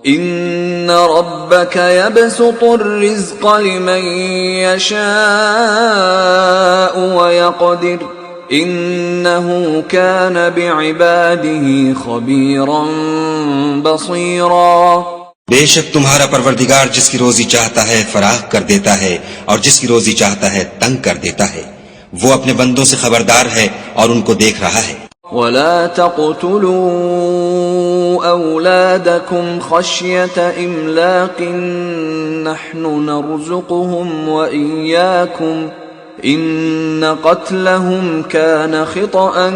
ان ربك يبسط الرزق لمن يشاء ويقدر انه كان بعباده خبيرا بصيرا۔ بے شک تمہارا پروردگار جس کی روزی چاہتا ہے فراخ کر دیتا ہے اور جس کی روزی چاہتا ہے تنگ کر دیتا ہے، وہ اپنے بندوں سے خبردار ہے اور ان کو دیکھ رہا ہے۔ ولا تقتلوا أولادكم خشية إملاق نحن نرزقهم وإياكم إن قتلهم كان خطأ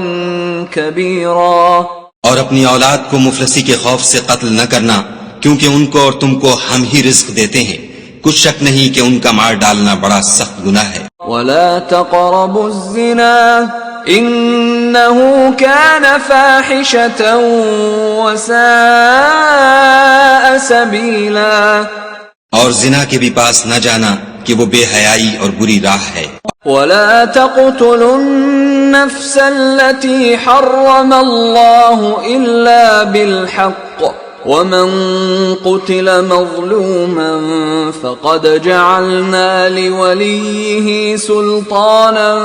كبيرا۔ اور اپنی اولاد کو مفلسی کے خوف سے قتل نہ کرنا، کیونکہ ان کو اور تم کو ہم ہی رزق دیتے ہیں، کچھ شک نہیں کہ ان کا مار ڈالنا بڑا سخت گناہ ہے۔ ولا تقربوا الزنا انه كان فاحشة وساء سبيلا۔ اور زنا کے بھی پاس نہ جانا کہ وہ بے حیائی اور بری راہ ہے۔ ولا تقتلوا النفس التي حرم الله إلا بالحق ومن قتل مظلوما فقد جعلنا لوليه سلطانا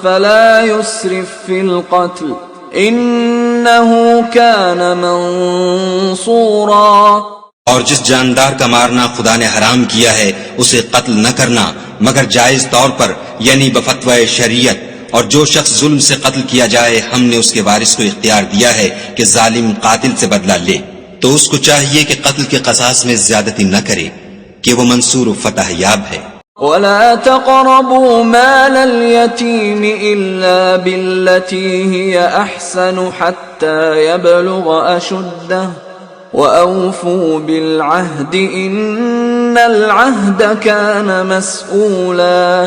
فلا يسرف في القتل إنه كان منصورا۔ اور جس جاندار کا مارنا خدا نے حرام کیا ہے اسے قتل نہ کرنا مگر جائز طور پر، یعنی بفتوی شریعت، اور جو شخص ظلم سے قتل کیا جائے ہم نے اس کے وارث کو اختیار دیا ہے کہ ظالم قاتل سے بدلہ لے، تو اس کو چاہیے کہ قتل کے قصاص میں زیادتی نہ کرے کہ وہ منصور و فتح یاب ہے۔ ولا تقربوا مال اليتيم إلا بالتي هي أحسن حتى يبلغ أشده وأوفوا بالعهد إن العهد كان مسؤولا۔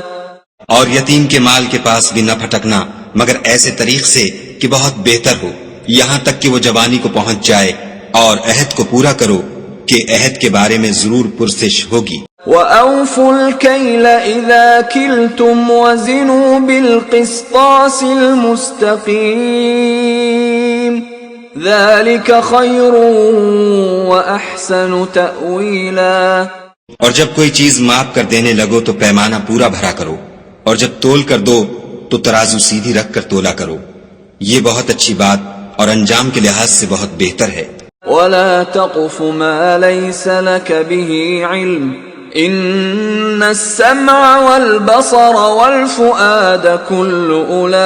اور یتیم کے مال کے پاس بھی نہ پھٹکنا مگر ایسے طریق سے کہ بہت بہتر ہو، یہاں تک کہ وہ جوانی کو پہنچ جائے، اور عہد کو پورا کرو کہ عہد کے بارے میں ضرور پرسش ہوگی۔ وَأَوْفُوا الْكَيْلَ إِذَا كِلْتُمْ وَزِنُوا بِالْقِسْطَاسِ الْمُسْتَقِيمِ ذَلِكَ خَيْرٌ وَأَحْسَنُ تَأْوِيلًا۔ اور جب کوئی چیز ماپ کر دینے لگو تو پیمانہ پورا بھرا کرو، اور جب تول کر دو تو ترازو سیدھی رکھ کر تولا کرو، یہ بہت اچھی بات اور انجام کے لحاظ سے بہت بہتر ہے۔ وَلَا تَقْفُ مَا لَيْسَ لَكَ بِهِ عِلْمٌ إِنَّ السَّمْعَ وَالْبَصَرَ وَالْفُؤَادَ كُلُّ أُولَئِكَ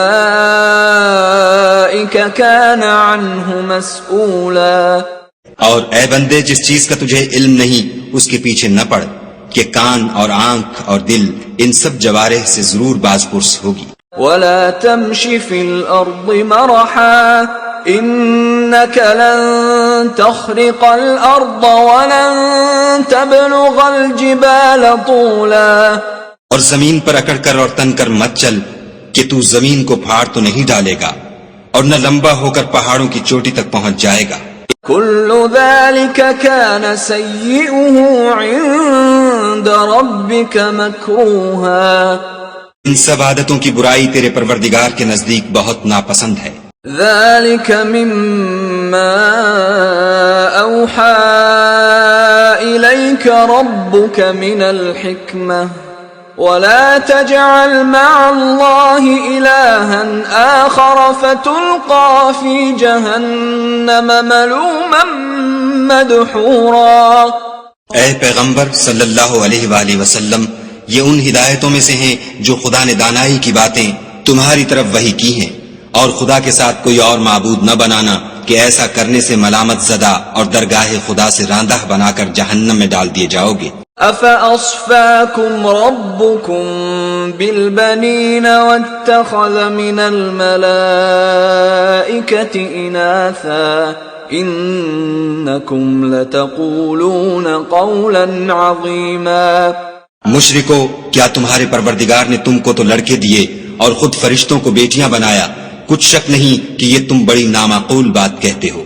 كَانَ عَنْهُ مسؤولا۔ اور اے بندے جس چیز کا تجھے علم نہیں اس کے پیچھے نہ پڑ کہ کان اور آنکھ اور دل ان سب جوارح سے ضرور باز پرس ہوگی۔ وَلَا تَمْشِ فِي الْأَرْضِ مَرَحًا إِنَّكَ لَن تَخْرِقَ الْأَرْضَ وَلَن تَبْلُغَ الْجِبَالَ طُولًا۔ اور زمین پر اکڑ کر اور تن کر مت چل کہ تو زمین کو پھاڑ تو نہیں ڈالے گا اور نہ لمبا ہو کر پہاڑوں کی چوٹی تک پہنچ جائے گا۔ كل ذلك كان سيئه عند ربك مكروها۔ ان سب عادتوں کی برائی تیرے پروردگار کے نزدیک بہت ناپسند ہے۔ ذلك مما أوحى إليك ربك من الحكمة ولا تجعل مع الله إلها آخر فتلقى في جهنم ملوما مدحورا۔ اے پیغمبر صلی اللہ علیہ وآلہ وسلم، یہ ان ہدایتوں میں سے ہیں جو خدا نے دانائی کی باتیں تمہاری طرف وحی کی ہیں، اور خدا کے ساتھ کوئی اور معبود نہ بنانا کہ ایسا کرنے سے ملامت زدہ اور درگاہ خدا سے راندہ بنا کر جہنم میں ڈال دیے جاؤ گے۔ أَفَأَصْفَاكُمْ رَبُّكُمْ بِالْبَنِينَ وَاتَّخَذَ مِنَ الْمَلَائِكَةِ إِنَاثًا إِنَّكُمْ لَتَقُولُونَ قَوْلًا عَظِيمًا۔ مشرکو، کیا تمہارے پروردگار نے تم کو تو لڑکے دیے اور خود فرشتوں کو بیٹیاں بنایا؟ کچھ شک نہیں کہ یہ تم بڑی نامعقول بات کہتے ہو۔